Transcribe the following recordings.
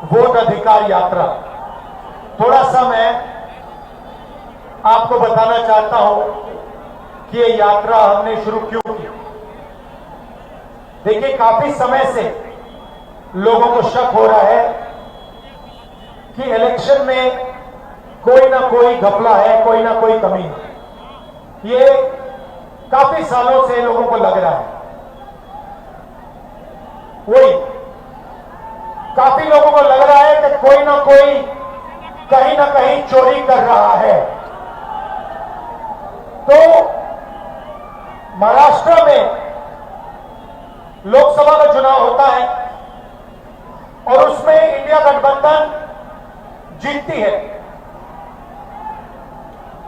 Vote अधिकार यात्रा। थोड़ा सा मैं आपको बताना चाहता हूं कि ये यात्रा हमने शुरू क्यों की। देखिए, काफी समय से लोगों को शक हो रहा है कि इलेक्शन में कोई ना कोई घपला है, कोई ना कोई कमी है। ये काफी सालों से लोगों को लग रहा है। वही काफी लोगों को लग रहा है कि कोई ना कोई कहीं ना कहीं चोरी कर रहा है। तो महाराष्ट्र में लोकसभा का चुनाव होता है और उसमें इंडिया गठबंधन जीतती है।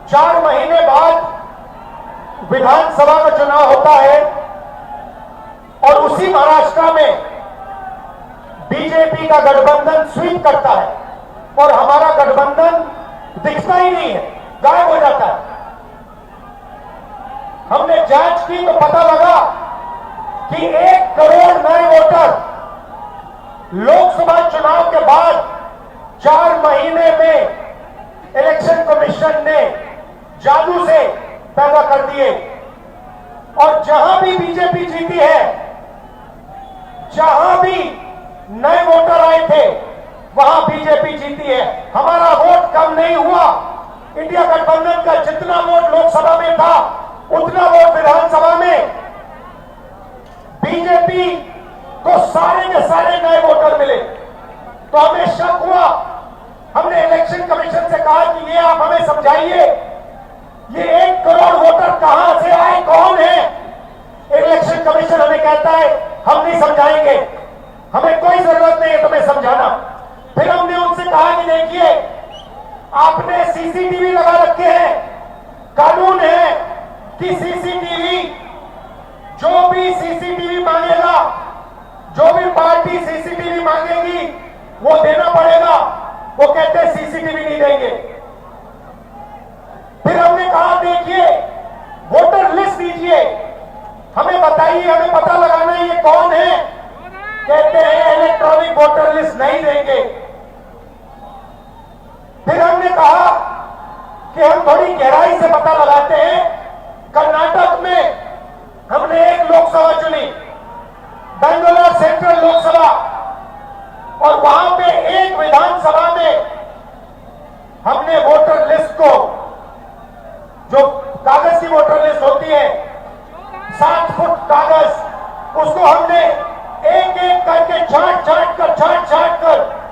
4 महीने बाद विधानसभा का चुनाव होता है और उसी महाराष्ट्र में बीजेपी का गठबंधन स्वीप करता है और हमारा गठबंधन दिखता ही नहीं है, गायब हो जाता है। हमने जांच की तो पता लगा कि 1 करोड़ नए वोटर लोकसभा चुनाव के बाद 4 महीने में इलेक्शन कमीशन ने जादू से पैदा कर दिए। और जहां भी बीजेपी जीती है, जहां भी नए वोटर आए थे, वहां बीजेपी जीती है। हमारा वोट कम नहीं हुआ। इंडिया गठबंधन का जितना वोट लोकसभा में था, उतना वोट विधानसभा में बीजेपी को सारे के सारे नए वोटर मिले। तो हमें शक हुआ। हमने इलेक्शन कमीशन से कहा कि ये आप हमें समझाइए, ये 1 करोड़ वोटर कहां से आए, कौन है? इलेक्शन कमीशन हमें कहता है हम नहीं समझाएंगे, हमें कोई जरूरत नहीं है तुम्हें समझाना। फिर हमने उनसे कहा कि देखिए, आपने सीसीटीवी लगा रखे हैं, कानून है कि सीसीटीवी, जो भी सीसीटीवी मांगेगा, जो भी पार्टी सीसीटीवी मांगेगी वो देना पड़ेगा। वो कहते हैं सीसीटीवी नहीं देंगे। फिर हमने कहा देखिए, वोटर लिस्ट दीजिए, हमें बताइए, हमें पता लगाना है ये कौन है। कहते हैं इलेक्ट्रॉनिक वोटर लिस्ट नहीं देंगे। फिर हमने कहा कि हम थोड़ी गहराई से पता लगाते हैं। कर्नाटक में हमने एक लोकसभा चुनी, बेंगलोर सेंट्रल लोकसभा, और वहां पे एक विधानसभा में हमने वोटर लिस्ट को, जो कागज की वोटर लिस्ट होती है, 7 फुट कागज, उसको हमने एक एक करके छांट कर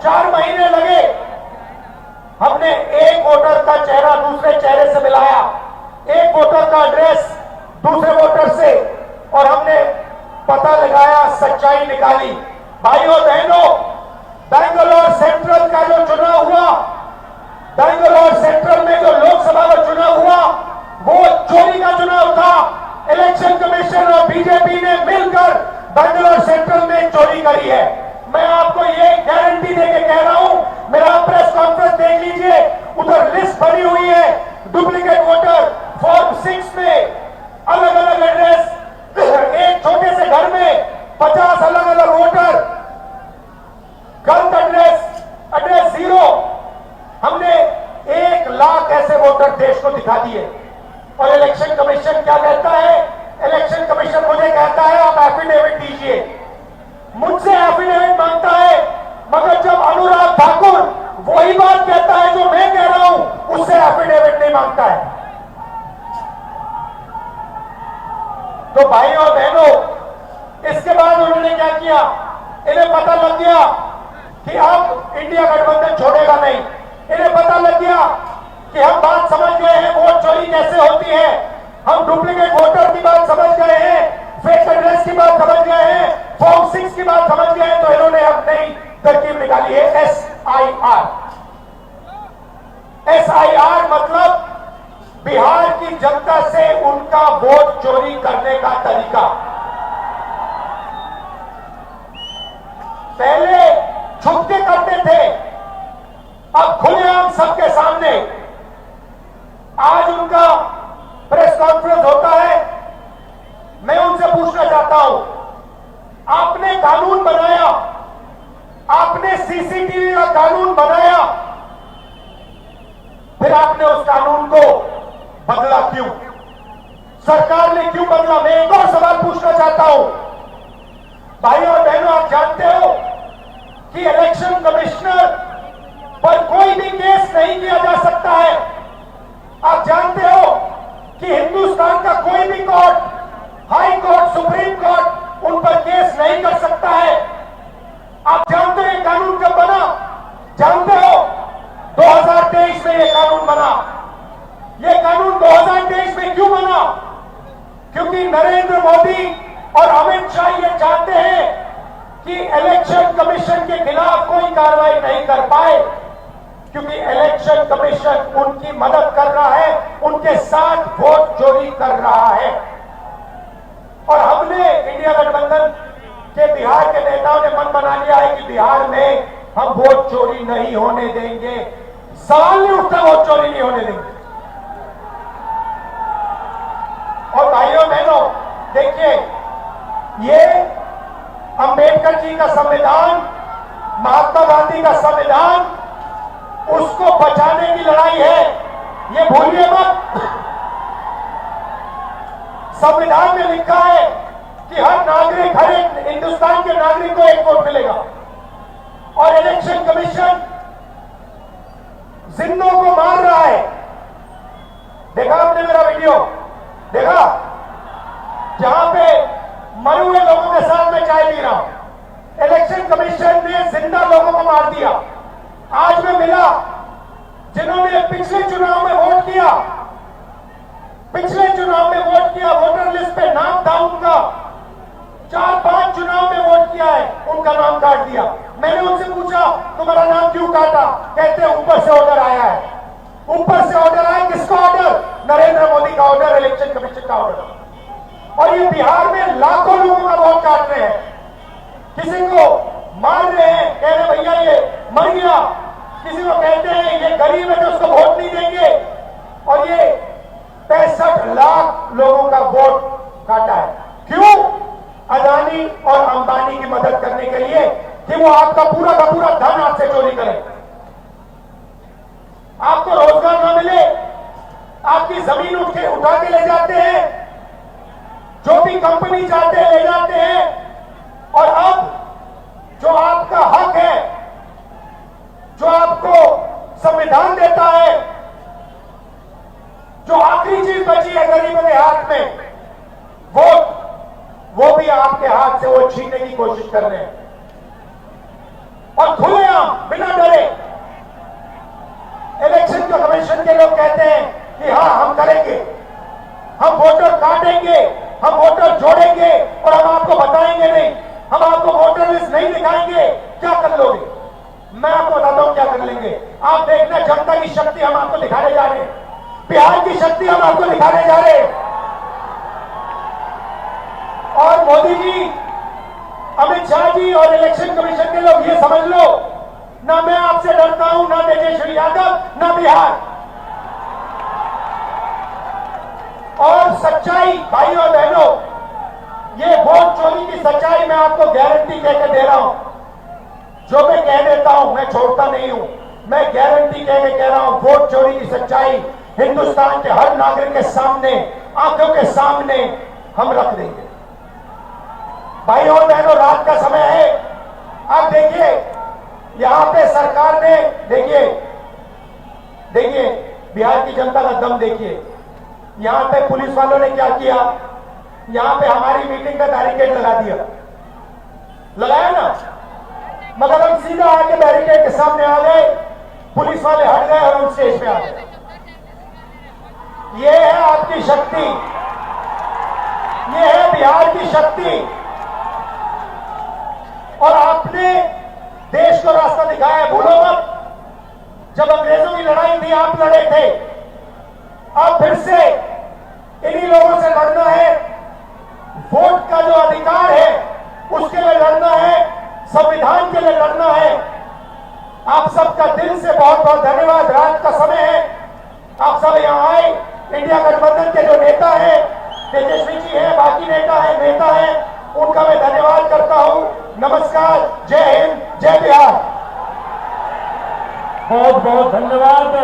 4 महीने लगे। हमने एक वोटर का चेहरा दूसरे चेहरे से मिलाया, एक वोटर का एड्रेस दूसरे वोटर से, और हमने पता लगाया, सच्चाई निकाली। भाइयों बहनों, बेंगलोर सेंट्रल का जो चुनाव हुआ, बेंगलोर सेंट्रल में जो लोकसभा का चुनाव हुआ, वो चोरी का चुनाव था। इलेक्शन कमीशन और बीजेपी ने मिलकर बेंगलोर सेंट्रल में चोरी करी है। मैं आपको ये गारंटी देके कह रहा हूं, मेरा प्रेस कॉन्फ्रेंस देख लीजिए, उधर लिस्ट बनी हुई है, डुप्लीकेट वोटर फॉर्म 6 में अलग अलग एड्रेस, एक छोटे से घर में 50 अलग अलग वोटर, गलत एड्रेस 0। हमने 1 लाख ऐसे वोटर देश को दिखा दिए। और इलेक्शन कमीशन क्या कहता है? इलेक्शन कमीशन मुझे कहता है आप एफिडेविट दीजिए। मुझसे एफिडेविट मांगता है, मगर जब अनुराग ठाकुर वही बात कहता है जो मैं कह रहा हूं, उससे एफिडेविट नहीं मांगता है। तो भाइयों और बहनों, इसके बाद उन्होंने क्या किया? इन्हें पता लग गया कि अब इंडिया गठबंधन छोड़ेगा नहीं। इन्हें पता लग गया कि हम बात समझ गए हैं, वोट चोरी कैसे होती है, हम डुप्लीकेट वोटर की बात समझ गए हैं, फेक एड्रेस की बात समझ गए हैं, फॉर्म 6 की बात समझ गए हैं। तो इन्होंने अब नई तरकीब निकाली है, SIR। SIR मतलब बिहार की जनता से उनका वोट चोरी करने का तरीका। पहले छुप के करते थे, अब खुलेआम सबके सामने। आज उनका प्रेस कॉन्फ्रेंस होता है, मैं उनसे पूछना चाहता हूं, आपने कानून बनाया, आपने सीसीटीवी को बदला क्यों? सरकार ने क्यों बदला? मैं एक और सवाल पूछना चाहता हूं। भाइयों और बहनों, आप जानते हो कि इलेक्शन कमिश्नर पर कोई भी केस नहीं किया जा सकता है। आप जानते हो कि हिंदुस्तान का कोई भी court, high court, supreme court उन पर केस नहीं कर सकता है। आप जानते हो ये कानून कब बना? जानते हो 2023 में ये कानून बना। ये कानून 2023 में क्यों बना? क्योंकि नरेंद्र मोदी और अमित शाह ये चाहते हैं कि इलेक्शन कमीशन के खिलाफ कोई कार्रवाई नहीं कर पाए, क्योंकि इलेक्शन कमीशन उनकी मदद कर रहा है, उनके साथ वोट चोरी कर रहा है। और हमने इंडिया गठबंधन के बिहार के नेताओं ने मन बना लिया है कि बिहार में हम वोट चोरी नहीं होने देंगे। सवाल नहीं उठता, वोट चोरी नहीं होने देंगे। और भाइयों बहनों, देखिए, ये अंबेडकर जी का संविधान, महात्मा गांधी का संविधान, उसको बचाने की लड़ाई है, ये भूलिए मत। संविधान में लिखा है कि हर नागरिक, हर एक हिंदुस्तान के नागरिक को एक वोट मिलेगा। और इलेक्शन कमीशन जिंदों को मार रहा है। देखा आपने मेरा वीडियो? देखा? जहां पे मरे हुए लोगों के साथ मैं चाय पी रहा हूं। इलेक्शन कमीशन ने जिंदा लोगों को मार दिया। आज मैं मिला जिन्होंने पिछले चुनाव में वोट किया, पिछले चुनाव में वोट किया, वोटर लिस्ट पे नाम था उनका, 4-5 चुनाव में वोट किया है, उनका नाम काट दिया। मैंने उनसे पूछा तुम्हारा नाम क्यों काटा? कहते हैं ऊपर से ऑर्डर आया है। ऊपर से ऑर्डर आया, किसका ऑर्डर? नरेंद्र मोदी का ऑर्डर, इलेक्शन कमीशन का ऑर्डर। और ये बिहार में लाखों लोगों का वोट काट रहे हैं, किसी को मार रहे हैं, कह रहे भैया ये मर गया, किसी को कहते हैं ये गरीब है तो उसको वोट नहीं देंगे। और ये 65 लाख लोगों का वोट काटा है। क्यों? अदानी और अंबानी की मदद करने के लिए कि वो आपका पूरा का पूरा धन आपसे चोरी करें, आपको रोजगार न मिले, आपकी जमीन उठा के ले जाते हैं, जो भी कंपनी चाहते हैं ले जाते हैं। और अब जो आपका हक है, जो आपको संविधान देता है, जो आखिरी चीज बची है गरीबों के हाथ में, वोट, वो भी आपके हाथ से वो छीनने की कोशिश कर रहे हैं। और खुलेआम, बिना डरे, इलेक्शन कमीशन के लोग कहते हैं कि हाँ हम करेंगे, हम वोटर काटेंगे, हम वोटर जोड़ेंगे और हम आपको बताएंगे नहीं, हम आपको वोटर लिस्ट नहीं दिखाएंगे। क्या कर लोगे? मैं आपको बताता हूं क्या कर लेंगे। आप देखना, जनता की शक्ति हम आपको दिखाने जा रहे हैं, बिहार की शक्ति हम आपको दिखाने जा रहे हैं। और मोदी जी, अमित शाह जी और इलेक्शन कमीशन के लोग ये समझ लो, ना मैं आपसे डरता हूं, ना तेजस्वी यादव, ना बिहार। और सच्चाई, भाइयों और बहनों, ये वोट चोरी की सच्चाई मैं आपको गारंटी कहकर दे रहा हूं। जो मैं कह देता हूं मैं छोड़ता नहीं हूं, मैं गारंटी कहकर कह रहा हूं, वोट चोरी की सच्चाई हिंदुस्तान के हर नागरिक के सामने, आंखों के सामने हम रख देंगे। भाइयों और बहनों, रात का समय है। आप देखिए, यहां पे सरकार ने, देखिए बिहार की जनता का दम देखिए। यहां पे पुलिस वालों ने क्या किया? यहां पे हमारी मीटिंग का बैरिकेड लगा दिया, लगाया ना, मगर हम सीधा आके बैरिकेड के सामने आ गए, पुलिस वाले हट गए और हम स्टेज पे आ गए। ये है आपकी शक्ति, ये है बिहार की शक्ति। और आपने देश को रास्ता दिखाया, भूलो मत। जब अंग्रेजों की लड़ाई थी आप लड़े थे, अब फिर से इन्हीं लोगों से लड़ना है। वोट का जो अधिकार है उसके लिए लड़ना है, संविधान के लिए लड़ना है। आप सबका दिल से बहुत बहुत धन्यवाद। रात का समय है, आप सब यहां आए। इंडिया गठबंधन के जो नेता हैं, तेजस्वी जी हैं, बाकी नेता हैं, उनका मैं धन्यवाद करता हूं। नमस्कार, जय हिंद, जय बिहार। बहुत बहुत धन्यवाद।